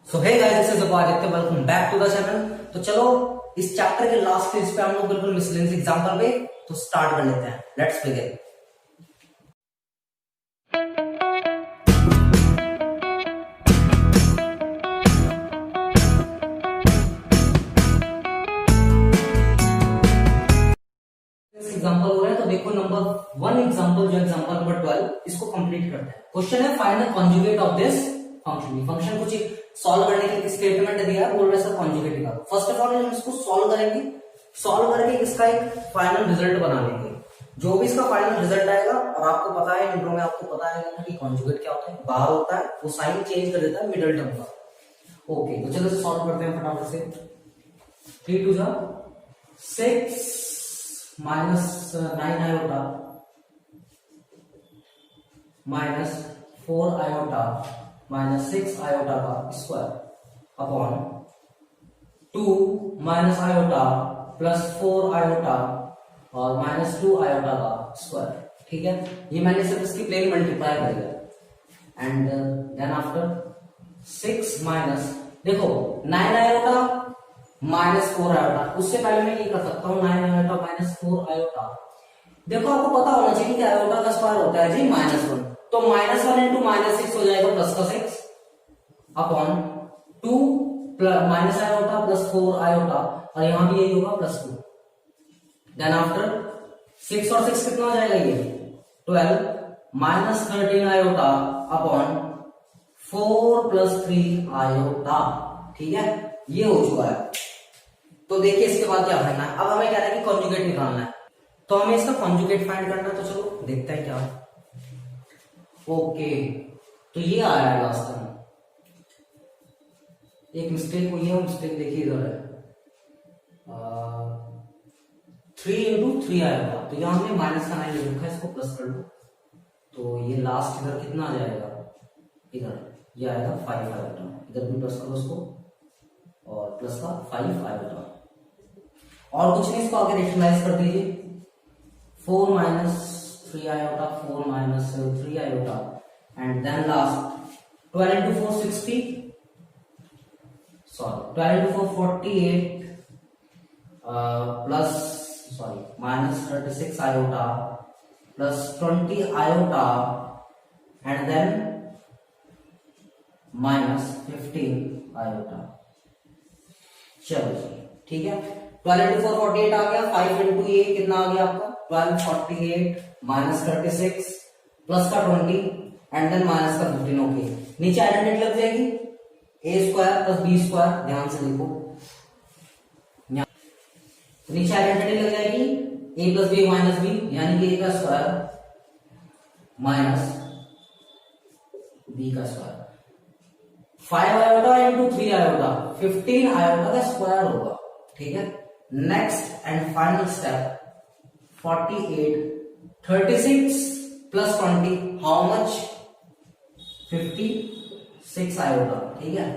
So hey guys, this is Aditya, welcome back to the channel. तो चलो इस chapter के लास्ट पेज पे हम लोग बिल्कुल मिसलेनियस एग्जांपल पे तो स्टार्ट कर लेते हैं। Let's begin. एग्जांपल हो रहा है तो देखो नंबर 1 एग्जांपल जो एग्जांपल नंबर 12 इसको कंप्लीट करते हैं। क्वेश्चन है find the conjugate of this function. Function कुछ सॉल्व करने के लिए स्टेटमेंट दिया है, बोल रहे सर कॉन्जुगेट निकालो। फर्स्ट ऑफ ऑल हम इसको सॉल्व करेंगे, सॉल्व करके इसका एक फाइनल रिजल्ट बना लेंगे। जो भी इसका फाइनल रिजल्ट आएगा, और आपको पता है इंट्रो में आपको पता है कि कॉन्जुगेट क्या होता है, बाहर होता है वो साइन चेंज कर देता है मिडिल टर्म का। ओके, तो चलो इसे सॉल्व करते हैं फटाफट से। 3 2 जा 6 minus 9 iota minus 4 iota minus 6 iota का square upon 2 minus iota plus 4 iota और माइनस 2 आयोटा का स्क्वायर। ठीक है, ये मैंने सिर्फ इसकी प्लेन मल्टीप्लाई कर दिया। एंड देन आफ्टर 6 माइनस देखो 9 आयोटा माइनस 4 आयोटा, उससे पहले मैं ये कर सकता हूँ 9 आयोटा माइनस 4 आयोटा। देखो आपको पता होना चाहिए कि आयोटा का स्क्वायर होता है जी -1, तो -1 इंटू -6 हो जाएगा प्लस का 6 upon 2 minus iota plus 4 iota, और यहां भी यही होगा प्लस 2। देन आफ्टर 6 और 6 कितना हो जाएगा ये 12 minus 13 iota upon 4 plus 3 iota. ठीक है, ये हो चुका है। तो देखिए इसके बाद क्या करना है। अब हमें कह रहा है कि कॉन्जुगेट निकालना है, तो हमें इसका कॉन्जुगेट फाइंड करना है। तो चलो देखते हैं क्या है। ओके, तो ये आया है लास्ट टाइम, एक मिस्टेक हुई है। मिस्टेक देखिए इधर है 3 इंटू 3 आएगा, तो यहां हमने माइनस का 9 ले रखा है, इसको प्लस कर लो। तो ये लास्ट इधर कितना आ जाएगा, इधर ये आएगा 5 आएगा, इधर भी प्लस करो उसको और प्लस का 5 आएगा। और कुछ नहीं, इसको आगे रेशनलाइज कर दीजिए। 4 minus 3 iota 4 minus 3 iota and then last 12 into 4 60, sorry 12 into 4 48 plus sorry minus 36 iota plus 20 iota and then minus 15 iota. चलो जी, ठीक है। 12 इंटू 4 48 आ गया, 5 इंटू ये कितना आ गया आपका 12 48 माइनस 36 प्लस का 20 एंड देन माइनस का 15। ओके, नीचे आइडेंटिटी लग जाएगी ए स्क्वायर प्लस बी स्क्वायर। ध्यान से देखो, नीचे आइडेंटिटी लग जाएगी ए प्लस बी माइनस बी, यानी कि ए का स्क्वायर माइनस बी का square. 5 iota into 3 iota 15 iota का स्क्वायर होगा। ठीक है, next and final step 48 36 plus 20 how much 56 iota. ठीक है,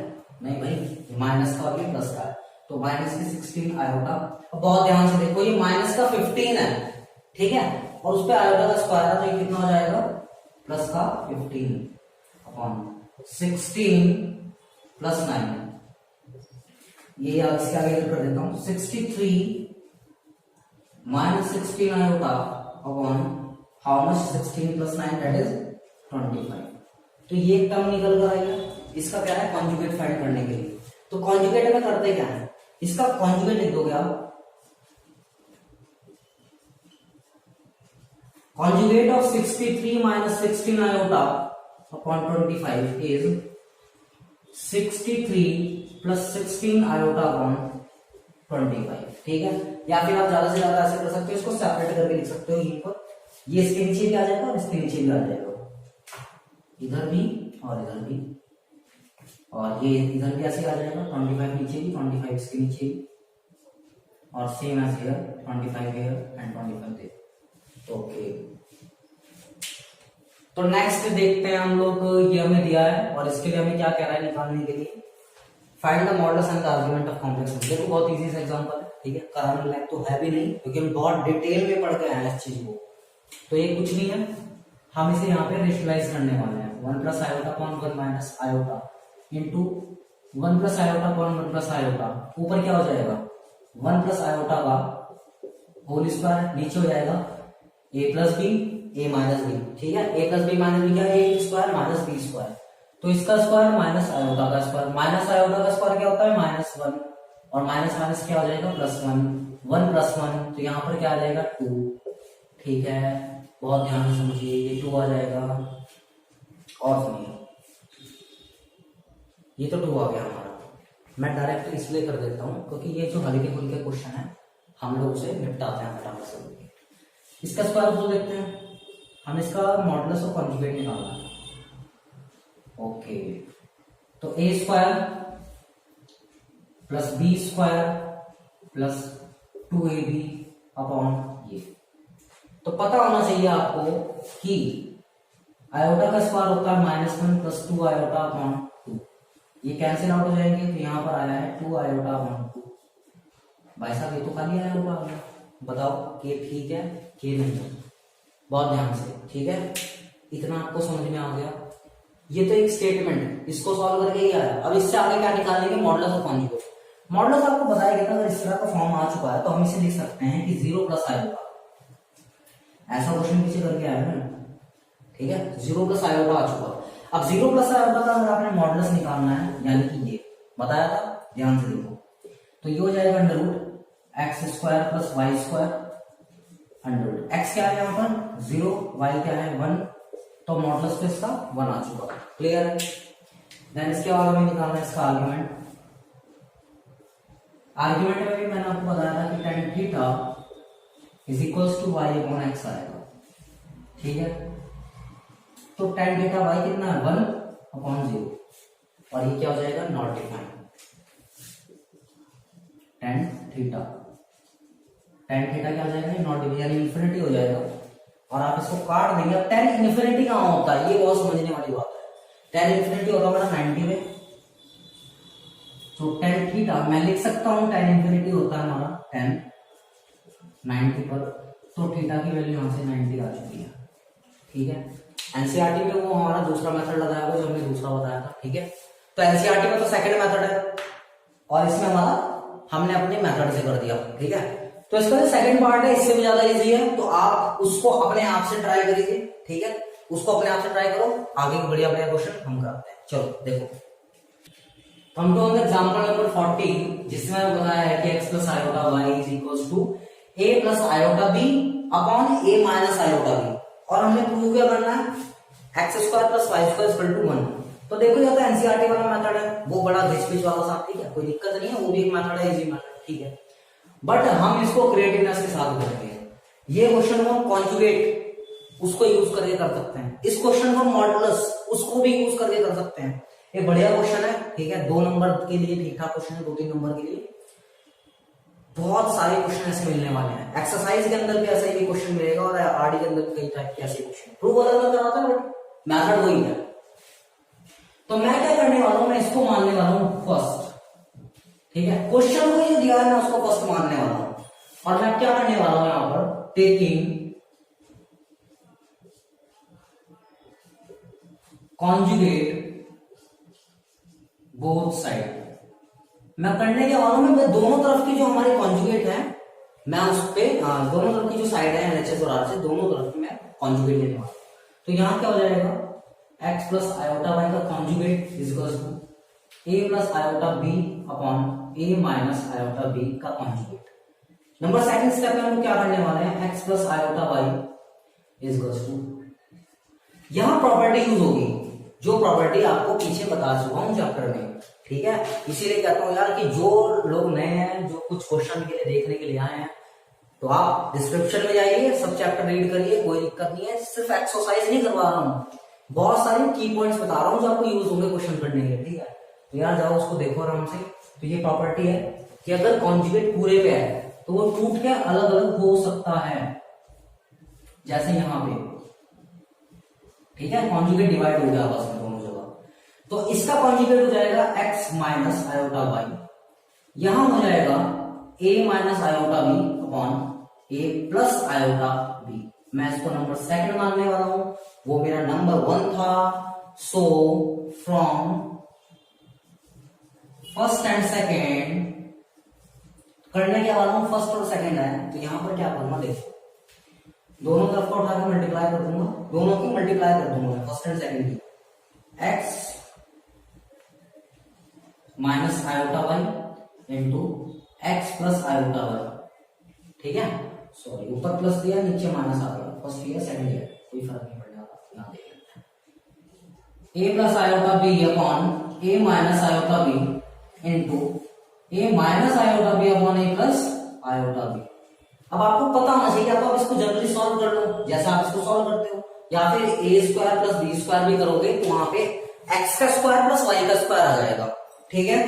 नहीं भाई माइनस का और ये प्लस का है, तो माइनस की 16 आयोटा। अब बहुत ध्यान से देखो, ये माइनस का 15 है, ठीक है, और उस पे आयोटा का स्क्वायर है, तो ये कितना हो जाएगा प्लस का 15 अपॉन 16 प्लस 9। ये इसके आगे कर देता हूं 63 minus 16 iota upon how much 16 plus 9 that is 25। तो ये टर्म निकल कर आएगा। इसका क्या है कॉन्जुगेट फाइंड करने के लिए। तो कॉन्जुगेट में करते क्या है, इसका कॉन्जुगेट लिख दोगे आप। Conjugate of 63 minus 16 iota upon 25 is 63 plus 16 iota upon 25। ठीक है, या फिर आप ज्यादा से ज्यादा ऐसे कर सकते हो, इसको सेपरेट करके लिख सकते हो। यहीं पर ये इसके नीचे भी आ जाएगा और इसके नीचे भी आ जाएगा, इधर भी और इधर भी, और ये इधर भी ऐसे आ जाएगा 25 नीचे भी 25 इसके नीचे भी, और same as here 25 here and 25 there. Okay, तो नेक्स्ट देखते हैं हम लोग। ये हमें दिया है और इसके लिए हमें क्या कह रहा है निकालने के लिए, find the modulus and the argument of complex number. देखो बहुत इजी सा एग्जांपल है, ठीक है, कराने लायक तो है भी नहीं क्योंकि हम बहुत डिटेल में पढ़ के आए हैं इस चीज को। तो ये कुछ नहीं है, हम इसे यहाँ पे रेशनलाइज करने वाले हैं। 1 plus iota upon 1 minus iota into one plus iota upon one plus iota, ऊपर क्या हो जाएगा वन प्लस आयोटा का होल स्क्वायर, नीचे हो जाएगा ए प्लस बी ए माइनस बी, ठीक है। ए प्लस बी माइनस बी क्या है, ए स्क्वायर माइनस बी स्क्वायर, तो इसका स्क्वायर माइनस आयोटा का स्क्वायर, माइनस आयोटा का स्क्वायर क्या होता है माइनस वन, और माइनस माइनस क्या हो जाएगा plus one, one plus one, तो यहाँ पर क्या आ जाएगा टू, ठीक है। बहुत ध्यान से समझिए, ये टू आ जाएगा, और सुनिए ये तो टू आ गया हमारा। मैं डायरेक्ट इसलिए कर देता हूँ क्योंकि ये जो हल्के फुल्के क्वेश्चन है हम लोग उसे निपटाते हैं फटाफट से। इसका स्क्वायर बोल देते हैं, हम इसका मॉडुलस और कॉन्जुगेट निकालना है। ओके, तो a square plus b square plus 2ab upon ये, तो पता होना चाहिए आपको कि आयोटा का स्क्वायर होता है minus one plus two iota upon two, ये कैंसिल आउट हो जाएंगे, तो यहाँ पर आया है टू आयोटा अपॉन टू। भाई साहब ये तो खाली आयोटा आ गया, बताओ कि ठीक है कि नहीं है, बहुत ध्यान से, ठीक है। इतना आपको समझ में आ गया, ये तो एक स्टेटमेंट, इसको सॉल्व करके ही आया। अब इससे आगे क्या निकालेंगे, मॉडुलस और कॉन्जुगेट। मॉडुलस आपको बताया गया था, अगर इस तरह का फॉर्म आ चुका है तो हम इसे लिख सकते हैं कि जीरो प्लस आयोटा, ऐसा क्वेश्चन पीछे करके आया है ना, ठीक है। जीरो प्लस आयोटा आ चुका, अब जीरो प्लस आयोटा का अगर आपने मॉडुलस निकालना है, यानी कि ये बताया था, ध्यान से देखो, तो ये हो जाएगा under root x square plus y square, under root x क्या है यहाँ पर जीरो, वाई क्या है वन, तो मॉडुलस तो इसका वन आ चुका, क्लियर है। देन इसके बाद हमें निकालना है इसका आर्गुमेंट। आर्गुमेंट में भी मैंने आपको बताया था कि tan theta is equals to y upon x आएगा, ठीक है। तो tan थीटा वाई कितना है वन अपॉन जीरो, और ये क्या हो जाएगा नॉट डिफाइंड, tan थीटा क्या हो जाएगा नॉट डिफाइंड, यानी इन्फिनिटी हो जाएगा, और आप इसको काट देंगे। अब tan इन्फिनिटी कहां होता है, ये बहुत समझने वाली बात है। tan इन्फिनिटी होता है 90 में, तो tan थीटा मैं लिख सकता हूं, tan इन्फिनिटी होता है हमारा tan 90 पर, तो थीटा की वैल्यू यहां से 90 आ चुकी है, ठीक है। एनसीईआरटी में वो हमारा दूसरा मेथड लगाया हुआ जो हमने दूसरा बताया था, ठीक है। तो एनसीईआरटी में तो सेकंड मेथड है, और इसमें हमारा हमने अपने मेथड से कर दिया, ठीक है। तो इसका जो सेकंड पार्ट है इससे भी ज्यादा इजी है, तो आप उसको अपने आप से ट्राई करिए, ठीक है। उसको अपने आप से ट्राई करो, आगे बढ़िया बढ़िया क्वेश्चन हम करते हैं। चलो देखो, हम टू एग्जांपल नंबर 40, जिसमें बताया है कि x plus iota y is equals to a plus iota b upon a minus iota b, और हमने प्रूव क्या करना है, x square plus y square equal to 1। तो देखो ये तो एनसीईआरटी वाला मेथड है, वो बड़ा घिसपिच वाला सा, ठीक है, कोई दिक्कत नहीं है, वो भी एक मेथड है, इजी मेथड, ठीक है। बट हम इसको क्रिएटिवनेस के साथ करेंगे। ये क्वेश्चन को कॉन्जुगेट उसको यूज करके कर सकते हैं, इस क्वेश्चन को मॉडुलस उसको भी यूज करके कर सकते हैं। ये बढ़िया क्वेश्चन है, ठीक है, 2 नंबर के लिए ठीक ठाक क्वेश्चन है, 2-3 नंबर के लिए बहुत सारे क्वेश्चन ऐसे मिलने वाले हैं। एक्सरसाइज के अंदर भी ऐसा ही क्वेश्चन मिलेगा, और आरडी के अंदर भी कई टाइप के ऐसे क्वेश्चन, प्रूफ अलग अलग कराता है बट मेथड वही है। तो मैं क्या करने वाला हूं, मैं इसको मानने वाला हूं फर्स्ट, ठीक है। क्वेश्चन को जो दिया है मैं उसको फर्स्ट मानने वाला हूं, और मैं क्या करने वाला हूं यहां पर, टेकिंग कॉन्जुगेट बोथ साइड। मैं करने के वाला हूं, मैं दोनों तरफ की जो हमारी कॉन्जुगेट है, मैं उस पे दोनों तरफ की जो साइड है एलएचएस और आरएचएस, दोनों तरफ की मैं कॉन्जुगेट लेने वाला हूं। तो यहां क्या हो जाएगा, x प्लस आयोटा वाई का conjugate is equal to a plus iota b upon a minus iota b का कॉन्जुगेट। नंबर सेकंड स्टेप में हम क्या करने वाले हैं, x plus iota y is equal to, यहां प्रॉपर्टी यूज होगी जो प्रॉपर्टी आपको पीछे बता चुका हूं चैप्टर में, ठीक है। इसीलिए कहता हूं यार कि जो लोग नए हैं, जो कुछ क्वेश्चन के लिए देखने के लिए आए हैं, तो आप डिस्क्रिप्शन में जाइए, सब चैप्टर रीड करिए, कोई दिक्कत नहीं है। सिर्फ एक्सरसाइज नहीं करवा रहा हूं, बहुत सारे की पॉइंट्स बता रहा हूं जो आपको यूज होंगे क्वेश्चन करने के लिए, ठीक है। तो यार जाओ उसको देखो आराम से। तो ये प्रॉपर्टी है कि अगर कॉन्जुगेट पूरे पे है तो वो टूट के अलग अलग हो सकता है, जैसे यहां पे, ठीक है, कॉन्जुगेट डिवाइड हो गया आपस में दोनों जगह, तो इसका कॉन्जुगेट हो जाएगा x माइनस आयोटा वाई, यहां हो जाएगा a minus iota b upon a plus iota b. मैं इसको नंबर सेकंड मानने वाला हूं, वो मेरा नंबर 1 था। So from first and second करने क्या वाला हूं, फर्स्ट और सेकेंड है, तो यहां पर क्या करूंगा, देखो दोनों तरफ को उठा के मल्टीप्लाई कर दूंगा, दोनों की मल्टीप्लाई कर दूंगा फर्स्ट एंड सेकेंड की, x minus iota y into x plus iota y, ठीक है, सॉरी ऊपर प्लस दिया नीचे माइनस आ गया, फर्स्ट ईयर सेकंड ईयर कोई फर्क नहीं पड़ने वाला, यहां देख लेते हैं a plus iota b upon a minus iota b into a minus iota b upon a plus iota b. अब आपको पता होना चाहिए, आप इसको जनरली सॉल्व कर लो जैसा आप इसको सॉल्व करते हो, या फिर a square plus b square भी करोगे तो वहां पे x का स्क्वायर प्लस y का स्क्वायर आ जाएगा, ठीक है,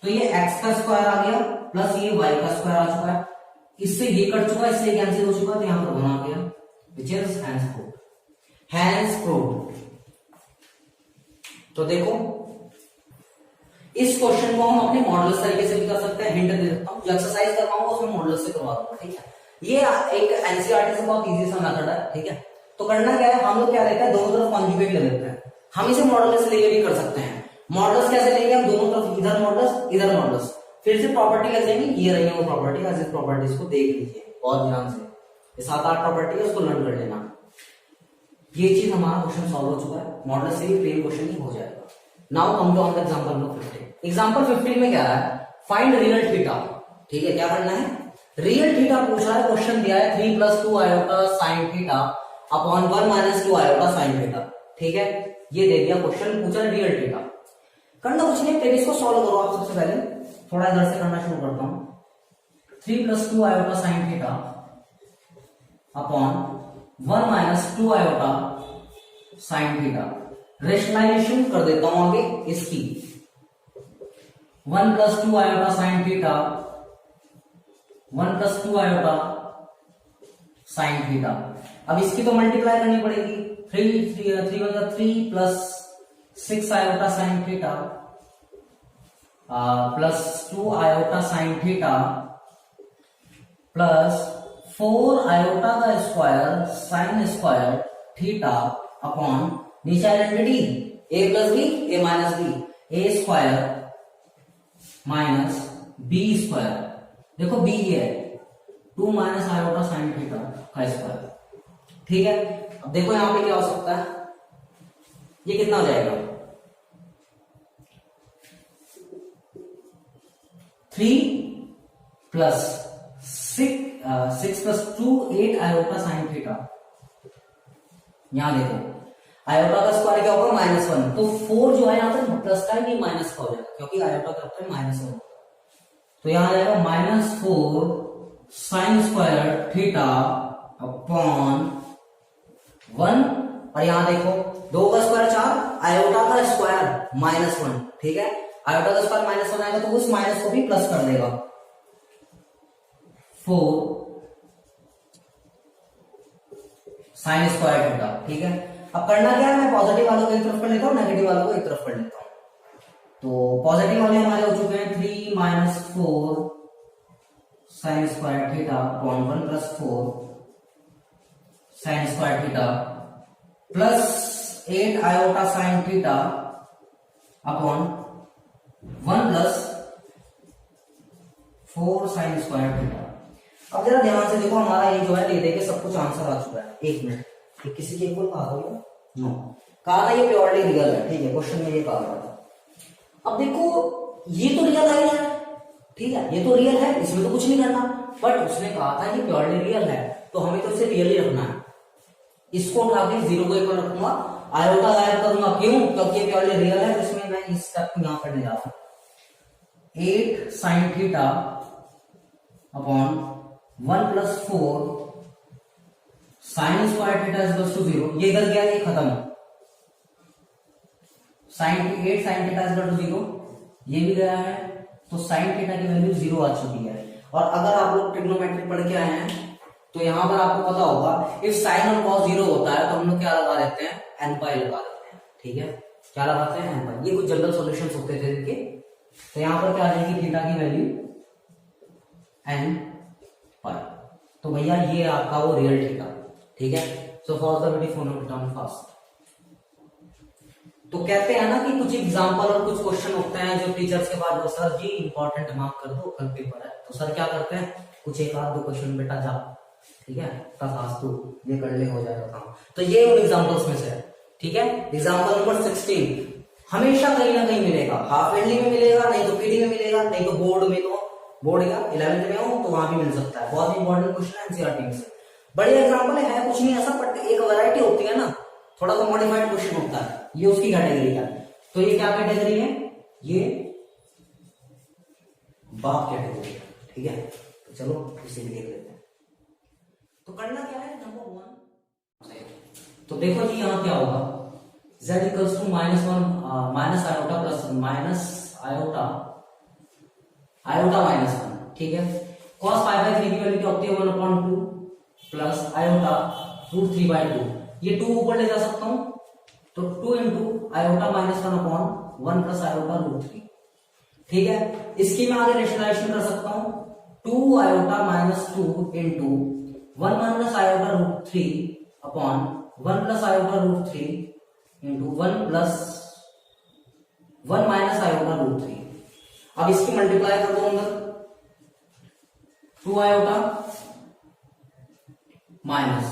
तो ये x का स्क्वायर आ गया प्लस ये y का स्क्वायर आ चुका है, इससे ये कट चुका है, इससे कैंसिल हो चुका, तो यहां पर बना गया which is hence proved, hence proved. तो देखो इस क्वेश्चन को हम अपने मॉडल्स तरीके से भी कर सकते हैं, हिंट दे देता हूं, जो एक्सरसाइज करवाऊंगा उसमें मॉडल से करवा दूंगा, ठीक है, ये एक एनसीईआरटी से बहुत इजी सा मेथड है, ठीक है, तो करना क्या है, हम लोग क्या लेते हैं, दोनों तरफ कॉन्जुगेट ले लेते हैं, हम इसे मॉडल से लेके भी कर सकते हैं, मॉडल्स कैसे लेंगे हम, दोनों तरफ इधर मॉडल्स, फिर से प्रॉपर्टी कैसे लेंगे, ये रही है वो प्रॉपर्टी, आज इस प्रॉपर्टीज को देख लीजिए बहुत ध्यान से, ये 7-8 प्रॉपर्टी है उसको लर्न कर लेना, ये चीज हमारा क्वेश्चन सॉल्व हो चुका है, मॉडल से भी प्लेन क्वेश्चन ही हो जाएगा। Now come to on the example number 15। Example 15 में क्या है, फाइंड रियल थीटा, ठीक है, क्या करना है, रियल थीटा पूछा है, क्वेश्चन दिया है 3 + 2 iota sin theta upon 1 - 2 iota sin theta, ठीक है, ये दे दिया क्वेश्चन, पूछा है रियल थीटा, करना कुछ नहीं, पहले इसको सॉल्व करो आप, सबसे पहले थोड़ा इधर से करना शुरू करता हूं, 3 + 2 iota sin theta upon 1 - 2 iota sin theta, rationalization कर देता हूं आगे इसकी, 1 + 2 iota sin theta, 1 + 2 iota sin theta, अब इसकी तो मल्टीप्लाई करनी पड़ेगी, 3 plus 6 iota sin theta plus 2 iota sin theta plus 4 iota का square sin square theta upon नीचे identity a plus b a minus b, a square minus B square, देखो b ये है 2 माइनस आयोटा sin थीटा का square, ठीक है, अब देखो यहां पे क्या हो सकता है, ये कितना हो जाएगा, 3 + 6 + 2 8 आयोटा sin थीटा, यहां देखो आयोटा का स्क्वायर क्या होगा -1, तो 4 जो है यहां पर प्लस का है, माइनस का हो जाएगा क्योंकि आयोटा का होता है -1, तो यहां आ जाएगा -4 sin स्क्वायर थीटा अपॉन 1, और यहां देखो 2 का स्क्वायर 4, आयोटा का स्क्वायर -1, ठीक है, आयोटा का स्क्वायर -1 आएगा तो उस माइनस को भी प्लस कर देगा, 4 sin स्क्वायर थीटा, ठीक है, अब करना क्या है, मैं पॉजिटिव वालों को एक तरफ कर लेता हूँ, नेगेटिव वालों को एक तरफ कर लेता हूँ, तो पॉजिटिव वाले हमारे हो चुके हैं 3 - 4 sin square theta upon 1 + 4 sin square theta plus 8 iota sin theta upon 1 + 4 sin square theta. अब जरा ध्यान से देखो, हमारा ये जो है ले देके सब कुछ आंसर आ चुका है, एक मिनट, किसी के इक्वल कहा था, नो कहा था, ये प्योरली रियल है, ठीक है, क्वेश्चन में ये कहा था। अब देखो ये तो रियल है, ठीक है, ये तो रियल है, इसमें तो कुछ नहीं करना, बट उसने कहा था ये प्योरली रियल है, तो हमें तो इसे रियल ही रखना है, इसको उठा के 0 को इक्वल रखूंगा, आयोटा गायब करूंगा, क्यों, क्योंकि ये प्योरली रियल है, तो इसमें मैं इस स्टेप को यहां करने जा रहा हूं, 8 sin theta upon 1 + 4 sin square theta equals to 0, ये इधर गया, ये खत्म,8 sin थीटा इक्वल टू 0, ये भी गया है, तो sin थीटा की वैल्यू 0 आ चुकी है। और अगर आप लोग ट्रिग्नोमेट्री पढ़ के आए हैं तो यहां पर आपको पता होगा, इफ sin और cos 0 होता है तो हम लोग क्या लगा देते हैं, n पाई लगा देते हैं, ठीक है, क्या लगाते हैं, n पाई, ये कुछ जनरल सॉल्यूशंस होते थे इनके, तो यहां पर क्या आ जाएगी, थीटा की वैल्यू n पाई, तो भैया ये आपका वो रियल थीटा, ठीक है, so for the video phone determine fast. तो कहते हैं ना कि कुछ एग्जाम्पल और कुछ क्वेश्चन होते हैं जो टीचर्स के पास, सर जी इंपॉर्टेंट मार्क कर दो कल पेपर है, तो सर क्या करते हैं, कुछ एक आध दो क्वेश्चन बेटा जा, ठीक है, तथास तू ये कर ले हो जाएगा काम। तो ये उन एग्जाम्पल्स में से है, ठीक है। एग्जाम्पल नंबर 16 हमेशा कहीं ना कहीं मिलेगा, हाफ ईयरली में मिलेगा, नहीं तो पीडी में मिलेगा, नहीं तो बोर्ड में, तो बोर्ड या 11th में हो तो वहां भी मिल सकता है। बहुत इंपॉर्टेंट क्वेश्चन है एनसीईआरटी में से। बढ़िया एग्जाम्पल है कुछ नहीं ऐसा, बट एक वैरायटी होती है ना, थोड़ा सा मॉडिफाइड क्वेश्चन होता है, ये उसकी कैटेगरी का। तो ये क्या कैटेगरी है, ये बाप कैटेगरी है, ठीक है। तो चलो इसे भी देख लेते हैं। तो करना क्या है, नंबर 1, तो देखो जी यहाँ क्या होगा, z equals to -1 minus iota plus minus iota iota -1, ठीक है। cos π/3 की वैल्यू क्या होती है, 1/2 प्लस आयोटा √3/2, ये 2 ऊपर ले जा सकता हूं, तो 2 इंटू आयोटा -1/1 प्लस आयोटा √3, ठीक है। इसकी मैं आगे रेशनलाइजेशन कर सकता हूं, 2 iota -2 into 1 minus iota √3 upon 1 plus iota √3 into 1 plus 1 minus iota √3। अब इसकी मल्टीप्लाई कर दो अंदर, 2 आयोटा माइनस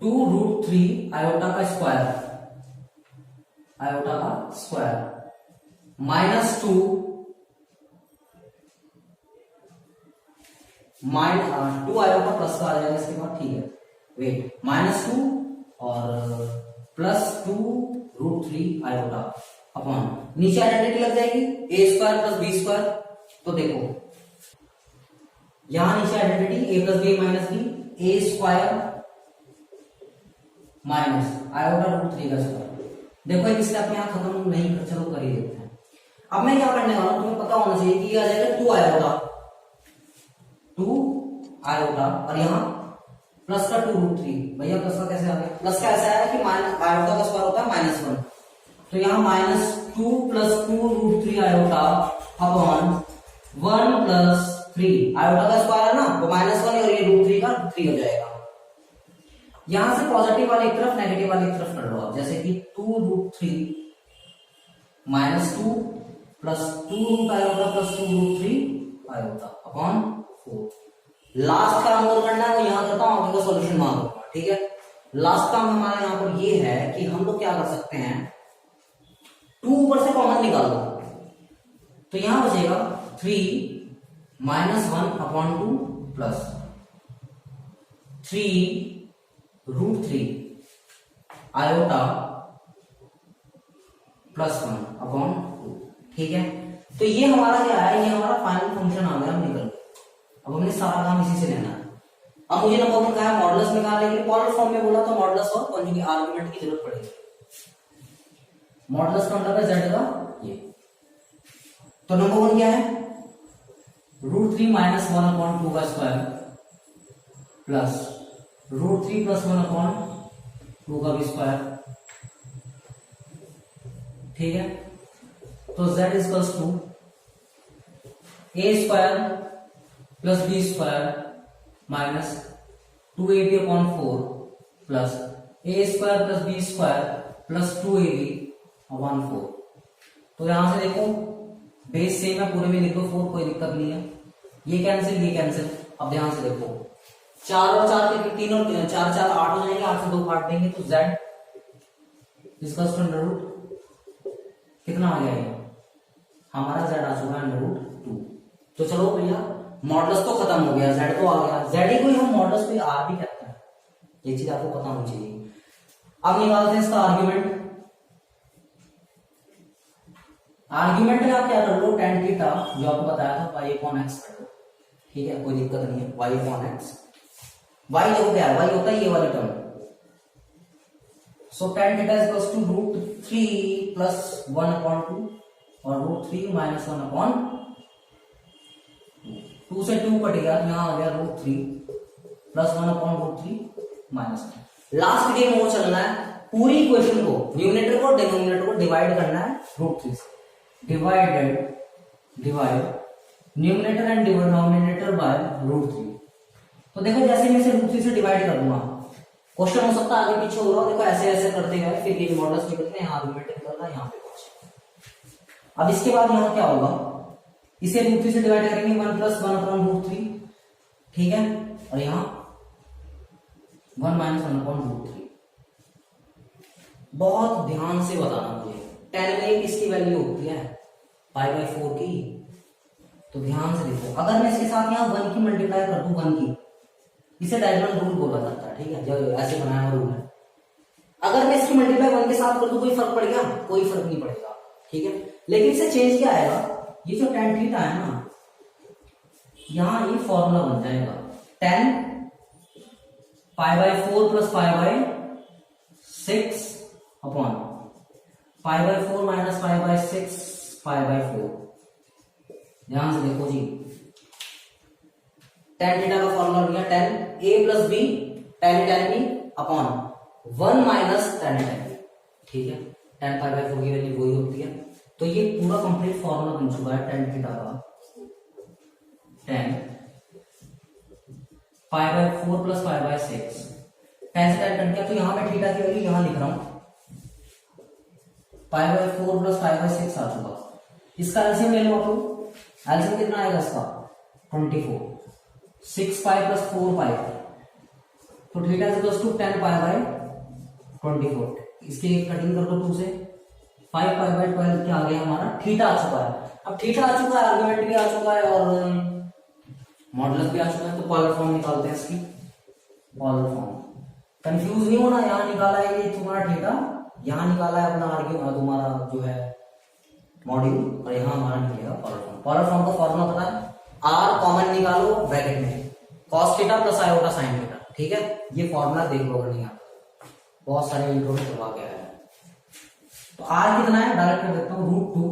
2√3 आयोटा का स्क्वायर, आयोटा का स्क्वायर माइनस 2 आयोटा प्लस का आ जाएगा इसके बाद, ठीक है, वेट, -2 और +2√3 आयोटा अपॉन नीचे आइडेंटिटी लग जाएगी a² + b²। तो देखो यहां नीचे identity a + b - b, a² minus iota √3 का स्क्वायर। देखो एक स्टेप यहां खत्म नहीं कर, चलो कर ही देते हैं। अब मैं क्या करने वाला हूं, तुम्हें पता होना चाहिए कि ये आ जाएगा 2 आयोटा और यहाँ प्लस का 2√3, भैया प्लस का कैसे आ गया, प्लस का ऐसा है कि आयोटा का स्क्वायर होता है -1, तो यहाँ -2 + 2√3 आयोटा अपॉन 1 + 3 आयोटा का स्क्वायर है ना, तो -1 और ये √3 का 3 हो जाएगा। यहां से पॉजिटिव वाली एक तरफ नेगेटिव वाली एक तरफ कर लो आप, जैसे कि 2√3 -2 plus 2 iota plus 2√3 iota upon 4। Last काम और करना है वो यहां करता हूं, आपका सॉल्यूशन वहां करूंगा, ठीक है। लास्ट काम हमारा यहां पर ये है कि हम लोग क्या कर सकते हैं, 2 ऊपर से कॉमन निकाल दो, तो यहां बचेगा 3 -1/2 प्लस 3√3 आयोटा +1/2, ठीक है। तो ये हमारा क्या है, ये हमारा फाइनल फंक्शन आ गया, हम निकल गए। अब हमने सारा काम इसी से लेना है। अब मुझे नंबर 1 कहा है मॉडुलस निकालने के लिए, पॉलर फॉर्म में बोला तो मॉडुलस और कॉन्जुगेट आर्गुमेंट की जरूरत पड़ेगी। मॉडुलस का मतलब है z का ये, तो नंबर 1 क्या है, √3 - 1/2 का स्क्वायर प्लस √3 + 1/2 का भी स्क्वायर, ठीक है। तो z = a² + b² minus 2ab/4 plus a² + b² plus 2ab/4। तो यहां से देखो बेस सेम है, पूरे में लिख दो 4, कोई दिक्कत नहीं है, ये कैंसिल ये कैंसिल। अब ध्यान से देखो 4 और 4 के 3 और 4 4 8 हो जाएंगे, 8 से 2 काट देंगे, तो z इसका √ कितना आ गया, हमारा z आ चुका है √2। तो चलो भैया मॉडुलस तो खत्म हो गया, z तो आ गया, z ही को हम मॉडुलस पे r भी कहते हैं, ये चीज आपको पता होनी चाहिए। अब निकालते हैं इसका आर्ग्यूमेंट। आर्ग्यूमेंट में आप क्या कर लो, tan थीटा जो आपको बताया था y/x कर लो, ठीक है, कोई दिक्कत नहीं है, y/x। y देखो क्या है, y होता है ये वाली टर्म, सो tan थीटा √3 + 1/2 और √3 - 1/2, 2 से 2 कट गया, यहां आ गया √3 + 1/√3 -1। लास्ट गेम वो चलना है, पूरी इक्वेशन को न्यूमरेटर को डिनोमिनेटर को डिवाइड करना है √3 से, divide numerator and denominator by √3। तो देखो जैसे मैं इसे √3 से डिवाइड कर दूंगा, क्वेश्चन हो सकता है आगे पीछे हो रहा हो, देखो ऐसे ऐसे करते गए फिर ये मॉडल्स निकलते हैं, आर्गुमेंट निकल रहा है यहाँ पे पहुंचे। अब इसके बाद यहाँ क्या होगा, इसे √3 से डिवाइड करेंगे, 1 + 1/√3, ठीक है, और यहाँ 1 - 1/√3। बहुत ध्यान से बताना मुझे, 10 में किसकी वैल्यू होती है, π/4 की, तो ध्यान से देखो। अगर मैं इसके साथ यहाँ 1 की मल्टीप्लाई कर दूं, 1 की, इसे डायगोनल रूल बोला जाता है, ठीक है, जो ऐसे बनाया हुआ रूल है। अगर मैं इसकी मल्टीप्लाई 1 के साथ कर दूं, कोई फर्क पड़ गया, कोई फर्क नहीं पड़ेगा, ठीक है। लेकिन इससे चेंज क्या आएगा, ये जो tan थीटा है ना, यहां ये फॉर्मूला बन जाएगा, tan π/4 + π/6 अपॉन π/4 - π/6 π/4। ध्यान से देखो जी, tan थीटा का फॉर्मूला बन गया tan a + b tan b upon 1 - tan b, ठीक है। tan π/4 की वैल्यू वही होती है, तो ये पूरा कंप्लीट फॉर्मूला बन चुका है tan थीटा का, tan π/4 + π/6, tan से tan कट गया, तो यहां मैं थीटा की वैल्यू यहां लिख रहा हूं, π/4 + π/6 आ चुका। इसका एलसीएम ले लो आप लोग, एलसीएम कितना आएगा इसका, 24, 6π + 4π, तो थीटा = tan π/24। इसकी कटिंग कर दो 2 से, 5π/12 क्या आ गया हमारा, थीटा आ चुका है। अब थीटा आ चुका है, आर्गुमेंट भी आ चुका है और मॉडुलस भी आ चुका है, तो पॉलर फॉर्म निकालते हैं इसकी, पॉलर फॉर्म। कंफ्यूज नहीं होना, यहां निकाला है ये तुम्हारा थीटा, यहां निकाला है अपना आर्ग्यू तुम्हारा जो है मॉड्यूल, और यहां हमारा निकलेगा पॉलर फॉर्म। पॉलर फॉर्म का फॉर्मूला पता है, आर कॉमन निकालो ब्रैकेट में, cos theta + iota sin theta, ठीक है। ये फॉर्मूला देख लो अगर नहीं आता, बहुत सारे इंट्रो में करवा के आया है। तो आर कितना है, डायरेक्ट कर देता हूं, √2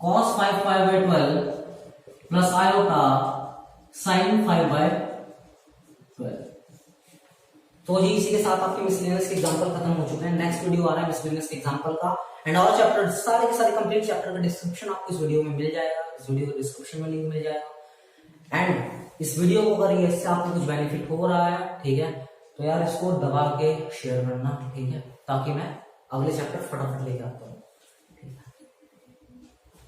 cos 5π/12 + आयोटा sin 5/12। तो जी इसी के साथ आपके मिसलेनियस के एग्जांपल खत्म हो चुके हैं। नेक्स्ट वीडियो आ रहा है मिसलेनियस के एग्जांपल का, एंड और चैप्टर सारे के सारे कंप्लीट चैप्टर का डिस्क्रिप्शन आपको इस वीडियो में मिल जाएगा, इस वीडियो के डिस्क्रिप्शन में लिंक मिल जाएगा। एंड इस वीडियो को अगर ये इससे आपको कुछ बेनिफिट हो रहा है, ठीक है, तो यार इसको दबा के शेयर करना, ठीक है, ताकि मैं अगले चैप्टर फटाफट लेके आता हूँ।